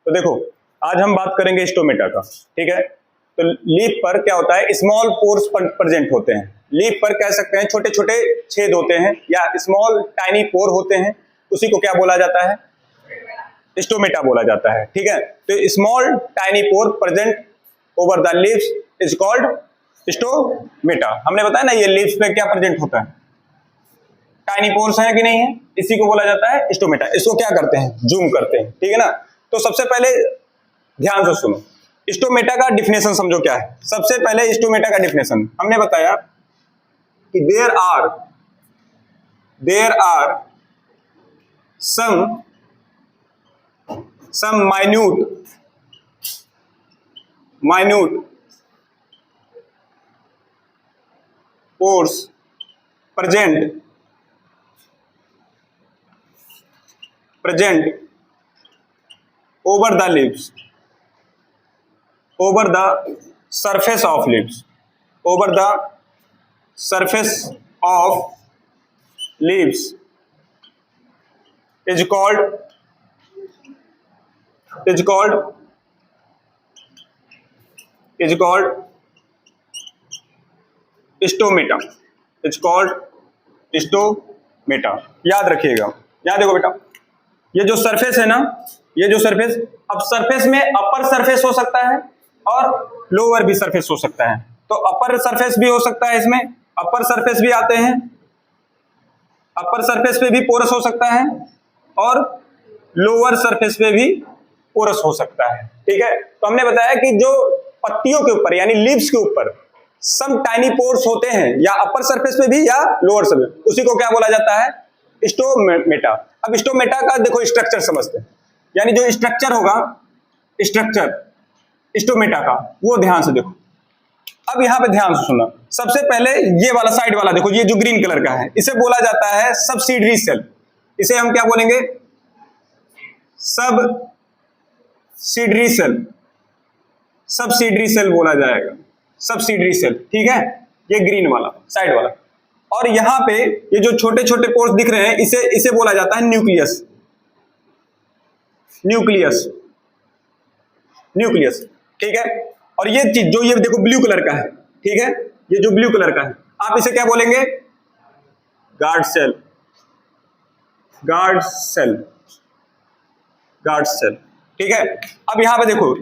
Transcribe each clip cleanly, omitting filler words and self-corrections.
तो देखो आज हम बात करेंगे स्टोमेटा का, ठीक है। तो लीफ पर क्या होता है, स्मॉल पोर्स प्रेजेंट होते हैं। लीफ पर कह सकते हैं छोटे छोटे छेद होते हैं या स्मॉल टाइनी पोर होते हैं, उसी को क्या बोला जाता है, स्टोमेटा बोला जाता है, ठीक है। तो small tiny pore present over the leaves is called stomata. हमने बताया ना ये लीव्स पे क्या प्रेजेंट होता है, टाइनी पोर्स है कि नहीं है, इसी को बोला जाता है स्टोमेटा। इसको क्या करते हैं, जूम करते हैं, ठीक है ना। तो सबसे पहले ध्यान से सुनो, स्टोमेटा का डिफिनेशन समझो क्या है। सबसे पहले स्टोमेटा का डिफिनेशन हमने बताया कि there are some minute pores present over the leaves, over the surface of leaves, over the surface of leaves is called stomata. It's called stomata. याद रखिएगा, याद देखो बेटा, ये जो सरफेस है ना, ये जो सरफेस, अब सरफेस में अपर सरफेस हो सकता है और लोअर भी सरफेस हो सकता है। तो अपर सरफेस भी हो सकता है, इसमें अपर सरफेस भी आते हैं, अपर सरफेस पे भी पोरस हो सकता है और लोअर सरफेस पे भी पोरस हो सकता है, ठीक है। तो हमने बताया कि जो पत्तियों के ऊपर यानी लीव्स के ऊपर सम टाइनी पोर्स होते हैं, या अपर सरफेस पे भी या लोअर सरफेस, उसी को क्या बोला जाता है, स्टोमेटा। अब स्टोमेटा का देखो स्ट्रक्चर समझते हैं, यानी जो स्ट्रक्चर होगा, स्ट्रक्चर स्टोमेटा का, वो ध्यान से देखो। अब यहां पे ध्यान से सुनना, सबसे पहले ये वाला साइड वाला देखो, ये जो ग्रीन कलर का है, इसे बोला जाता है सबसिडरी सेल। इसे हम क्या बोलेंगे, सबसिडरी सेल बोला जाएगा, सबसिडरी सेल, ठीक है। ये ग्रीन वाला साइड वाला, और यहां पे ये जो छोटे छोटे पोर्स दिख रहे हैं, इसे बोला जाता है न्यूक्लियस, ठीक है। और ये चीज जो ये देखो ब्लू कलर का है, ठीक है, ये जो ब्लू कलर का है, आप इसे क्या बोलेंगे, गार्ड सेल, ठीक है। अब यहां पे देखो,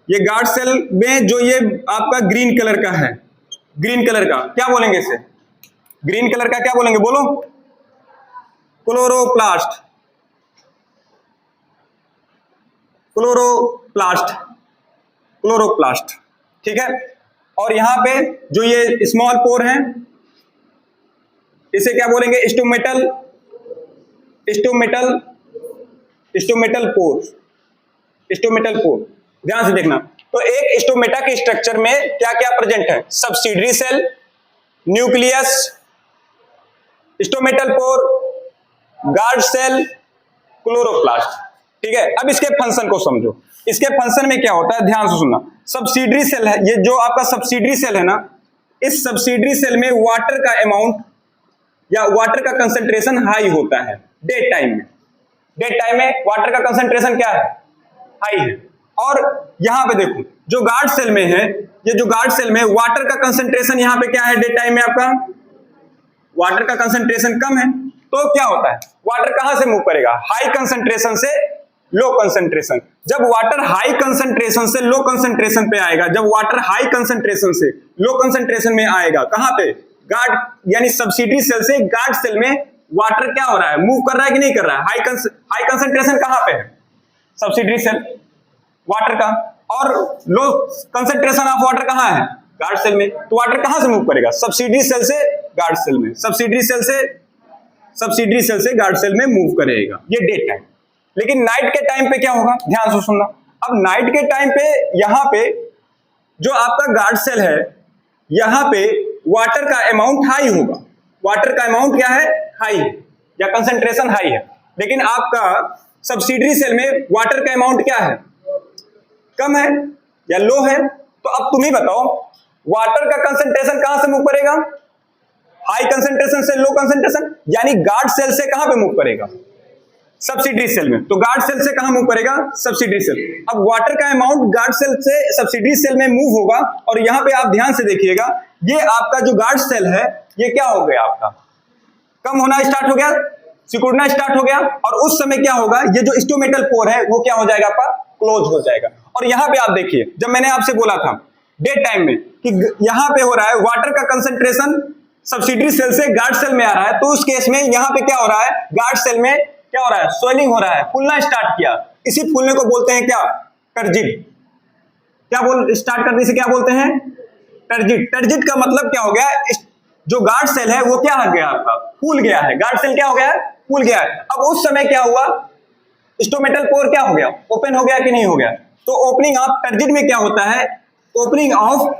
ये गार्ड सेल में जो ये आपका ग्रीन कलर का है, ग्रीन कलर का क्या बोलेंगे इसे, ग्रीन कलर का क्या बोलेंगे, बोलो, क्लोरोप्लास्ट, ठीक है। और यहां पे जो ये स्मॉल पोर है, इसे क्या बोलेंगे, स्टोमेटल पोर। ध्यान से देखना, तो एक स्टोमेटा के स्ट्रक्चर में क्या क्या प्रेजेंट है, subsidiary cell, nucleus, stomatal pore, guard cell, chloroplast, ठीक है। अब इसके फंक्शन को समझो, इसके फंक्शन में क्या होता है, ध्यान से सुनना। सबसिडरी सेल है, ये जो आपका सबसिडरी सेल है ना, इस सबसिडरी सेल में वाटर का अमाउंट या वाटर का कंसंट्रेशन हाई होता है डे टाइम में वाटर का कंसंट्रेशन क्या है, हाई है। और यहां पे देखो जो गार्ड सेल में है, ये जो गार्ड सेल में वाटर का कंसंट्रेशन यहां पे क्या है, डे टाइम में आपका वाटर का कंसंट्रेशन कम है। तो क्या होता है, वाटर कहां से मूव करेगा, हाई कंसंट्रेशन से लो कंसंट्रेशन। जब वाटर हाई कंसंट्रेशन से लो कंसंट्रेशन पे आएगा, जब वाटर हाई कंसंट्रेशन से लो कंसंट्रेशन में आएगा, कहां पे, गार्ड यानी सबसिडरी सेल से गार्ड सेल में वाटर क्या हो रहा है, मूव कर रहा है कि नहीं कर रहा है, हाई कंसंट्रेशन कहां पे है, सबसिडरी सेल वाटर का, और लो कंसंट्रेशन ऑफ वाटर कहां है, गार्ड सेल में। तो वाटर कहां से मूव करेगा, सबसिडरी सेल से गार्ड सेल में, सबसिडरी सेल से गार्ड सेल में मूव करेगा, ये डे टाइम। लेकिन नाइट के टाइम पे क्या होगा, ध्यान से सुनना। अब नाइट के टाइम पे यहां पे जो आपका गार्ड सेल है, यहां पे वाटर का अमाउंट हाई होगा, वाटर का अमाउंट क्या है, हाई है, या कंसंट्रेशन हाई है। लेकिन आपका सबसिडरी सेल में वाटर का अमाउंट क्या है, कम है या लो है। तो अब तुम ही बताओ, वाटर का कंसंट्रेशन कहां से मूव करेगा, हाई कंसंट्रेशन से लो कंसंट्रेशन, यानी गार्ड सेल से कहां पे मूव करेगा, सब्सिडरी सेल में। तो गार्ड सेल से कहां मूव करेगा? Subsidiary cell. अब वाटर का अमाउंट गार्ड सेल से सब्सिडरी सेल में मूव होगा, और यहां पे आप ध्यान से देखिएगा, ये आपका जो गार्ड सेल है ये क्या हो गया? आपका कम होना स्टार्ट हो गया, सिकुड़ना स्टार्ट हो गया, और उस समय क्या होगा? ये जो स्टोमेटल पोर है वो क्या हो जाएगा? आपका क्लोज हो जाएगा। और यहां पे आप देखिए, जब मैंने आपसे बोला था डे टाइम में कि यहां पे हो रहा है वाटर का कंसंट्रेशन सब्सिडरी सेल से गार्ड सेल में आ रहा है, तो उस केस में यहां पे क्या हो रहा है? गार्ड सेल में क्या हो रहा है? स्वेलिंग हो रहा है, फूलना स्टार्ट किया। इसी फूलने को बोलते हैं क्या? टर्जिट। क्या बोल स्टार्ट करने से क्या बोलते हैं? टर्जिट। टर्जिट का मतलब क्या हो गया? जो गार्ड सेल है वो क्या हो गया? आपका फूल गया है। गार्ड सेल क्या हो गया है? फूल गया है। अब उस समय क्या हुआ? स्टोमेटल पोर क्या हो गया? ओपन हो गया कि नहीं हो गया? तो ओपनिंग ऑफ टर्जिट में क्या होता है? Opening of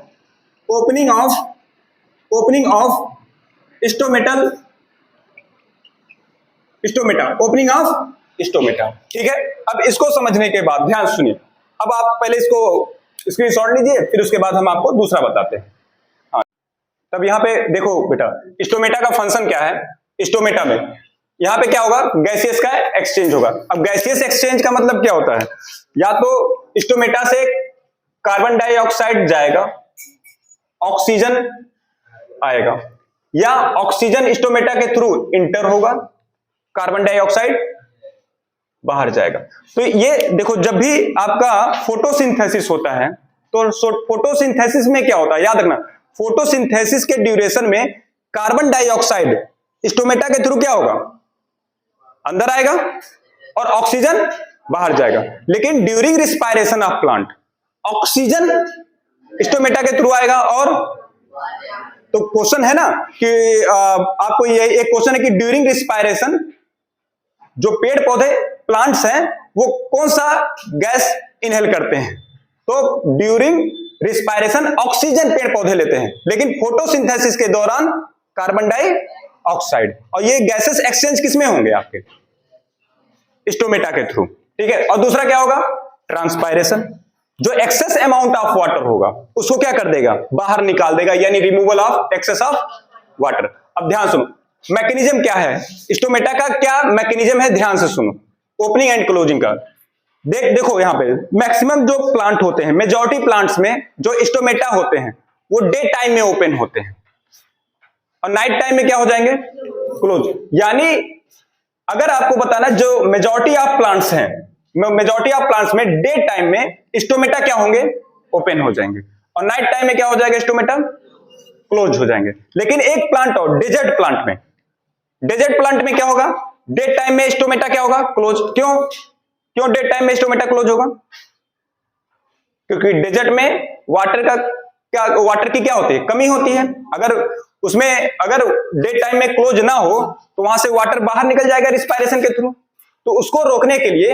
stomata, opening of stomata. ठीक है, अब इसको समझने के बाद ध्यान सुनिए। अब आप पहले इसको स्क्रीनशॉट लीजिए, फिर उसके बाद हम आपको दूसरा बताते हैं। हाँ, तब यहां पे देखो बेटा, स्टोमेटा का फंक्शन क्या है? स्टोमेटा में यहां पे क्या होगा? गैसियस का एक्सचेंज होगा। अब गैसियस एक्सचेंज का मतलब क्या होता है? या तो स्टोमेटा से कार्बन डाइऑक्साइड जाएगा, ऑक्सीजन आएगा, या ऑक्सीजन स्टोमेटा के थ्रू इंटर होगा, कार्बन डाइऑक्साइड बाहर जाएगा। तो ये देखो, जब भी आपका फोटोसिंथेसिस होता है तो फोटोसिंथेसिस में क्या होता है? याद रखना, फोटोसिंथेसिस के ड्यूरेशन में कार्बन डाइऑक्साइड स्टोमेटा के थ्रू क्या होगा? अंदर आएगा, और ऑक्सीजन बाहर जाएगा। लेकिन during respiration of plant oxygen stomata के थ्रू आएगा। और तो क्वेश्चन है ना कि आपको ये एक क्वेश्चन है कि ड्यूरिंग रिस्पायरेशन जो पेड़ पौधे प्लांट्स हैं वो कौन सा गैस इनहेल करते हैं? तो ड्यूरिंग रिस्पायरेशन ऑक्सीजन पेड़ पौधे लेते हैं, लेकिन फोटोसिंथेसिस के दौरान कार्बन डाइऑक्साइड। और ये गैसेस एक्सचेंज किसमें होंगे? आपके स्टोमेटा के थ्रू। ठीक है, और दूसरा क्या होगा? ट्रांसपायरेशन। जो एक्सेस अमाउंट ऑफ वाटर होगा उसको क्या कर देगा? बाहर निकाल देगा, यानी removal of excess of water. अब ध्यान सुनो, मैकेनिज्म क्या है स्टोमेटा का? क्या मैकेनिज्म है? ध्यान से सुनो, ओपनिंग एंड क्लोजिंग का। देखो यहां पे मैक्सिमम जो प्लांट होते हैं, मेजॉरिटी प्लांट्स में जो स्टोमेटा होते हैं वो डे टाइम में ओपन होते हैं, और नाइट टाइम में क्या हो जाएंगे? क्लोज। यानी अगर आपको बताना, जो मेजॉरिटी ऑफ प्लांट्स हैं, मेजॉरिटी ऑफ प्लांट्स में डे टाइम में स्टोमेटा क्या होंगे? ओपन हो जाएंगे, और नाइट टाइम में क्या हो जाएगा? स्टोमेटा क्लोज हो जाएंगे। लेकिन एक प्लांट और डेजर्ट प्लांट में, डेजर्ट प्लांट में क्या होगा? डे टाइम में स्टोमेटा क्या होगा? क्लोज। क्यों डे टाइम में स्टोमेटा क्लोज होगा? क्योंकि डेजर्ट में वाटर की क्या होती है? कमी होती है। अगर डे टाइम में क्लोज ना हो तो वहां से वाटर बाहर निकल जाएगा रिस्पायरेशन के थ्रू। तो उसको रोकने के लिए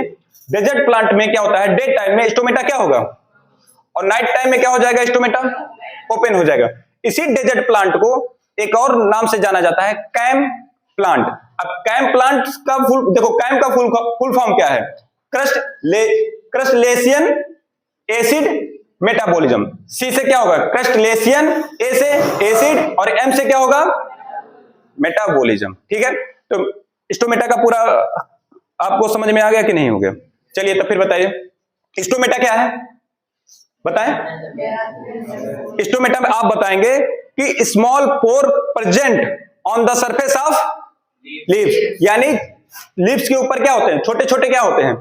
डेजर्ट प्लांट में क्या होता है? डे टाइम में स्टोमेटा क्या होगा, और नाइट टाइम में क्या हो जाएगा? स्टोमेटा ओपन हो जाएगा। इसी डेजर्ट प्लांट को एक और नाम से जाना जाता है, कैम प्लांट। अब कैम प्लांट का देखो, कैम का फुल फॉर्म क्या है? क्रस्टलेशियन एसिड मेटाबॉलिज्म। सी से क्या होगा? क्रस्टलेशियन, ए से एसिड, और एम से क्या होगा? मेटाबॉलिज्म। ठीक है, तो स्टोमेटा का पूरा आपको समझ में आ गया कि नहीं हो गया? चलिए तो फिर बताइए स्टोमेटा क्या है, बताएं। स्टोमेटा में आप बताएंगे कि small pour present on the surface of leaves, यानी लीव्स के ऊपर क्या होते हैं? छोटे छोटे क्या होते हैं?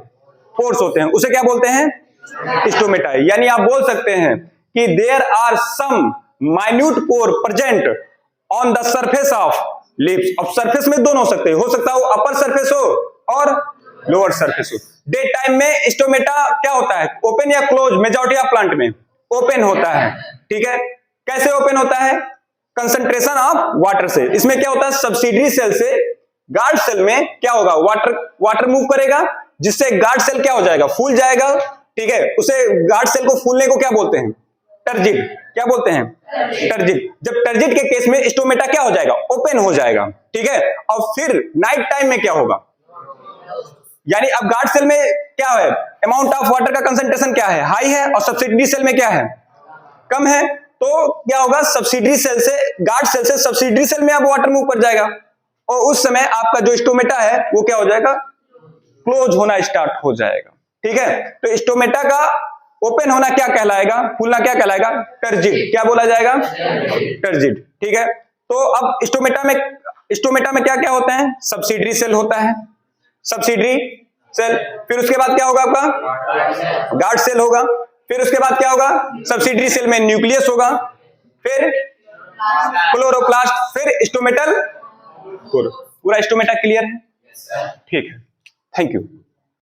पोर्स होते हैं, उसे क्या बोलते हैं? स्टोमेटा। यानी आप बोल सकते हैं कि there are some minute pore present on the surface of leaves. अब सरफेस में दोनों हो सकता है वो अपर सरफेस हो और लोअर सरफेस हो। डे टाइम में स्टोमेटा क्या होता है? ओपन या क्लोज? मेजॉरिटी ऑफ प्लांट में ओपन होता है। ठीक है, कैसे ओपन होता है? कंसंट्रेशन ऑफ वाटर से। इसमें क्या होता है? सब्सिडरी सेल से गार्ड सेल में क्या होगा? वाटर मूव करेगा, जिससे गार्ड सेल क्या हो जाएगा? फूल जाएगा। ठीक है, उसे गार्ड सेल को फूलने को क्या बोलते हैं? टर्जिट। क्या बोलते हैं? टर्जिट। जब टर्जिट के केस में स्टोमेटा क्या हो जाएगा? ओपन हो जाएगा। ठीक है, और फिर नाइट टाइम में क्या होगा? यानी अब गार्ड सेल में क्या है? अमाउंट ऑफ वाटर का कंसंट्रेशन क्या है? हाई है, और सब्सिडरी सेल में क्या है? कम है। तो क्या होगा? सब्सिडरी सेल से गार्ड सेल से सब्सिडरी सेल में अब वाटर मूव कर जाएगा, और उस समय आपका जो स्टोमेटा है वो क्या हो जाएगा? क्लोज होना स्टार्ट हो जाएगा। ठीक है, तो स्टोमेटा का ओपन होना क्या कहलाएगा, खुलना क्या कहलाएगा, टर्जिड। क्या बोला जाएगा, टर्जिड। ठीक है, तो अब स्टोमेटा में क्या क्या होता है, सब्सिडरी सेल होता है, सब्सिडरी सेल, फिर उसके बाद क्या होगा आपका गार्ड सेल होगा, फिर उसके बाद क्या होगा, सब्सिडरी सेल में न्यूक्लियस होगा, फिर क्लोरोप्लास्ट, फिर स्टोमेटल कोर। पूरा स्टोमेटा क्लियर है? ठीक है, थैंक यू।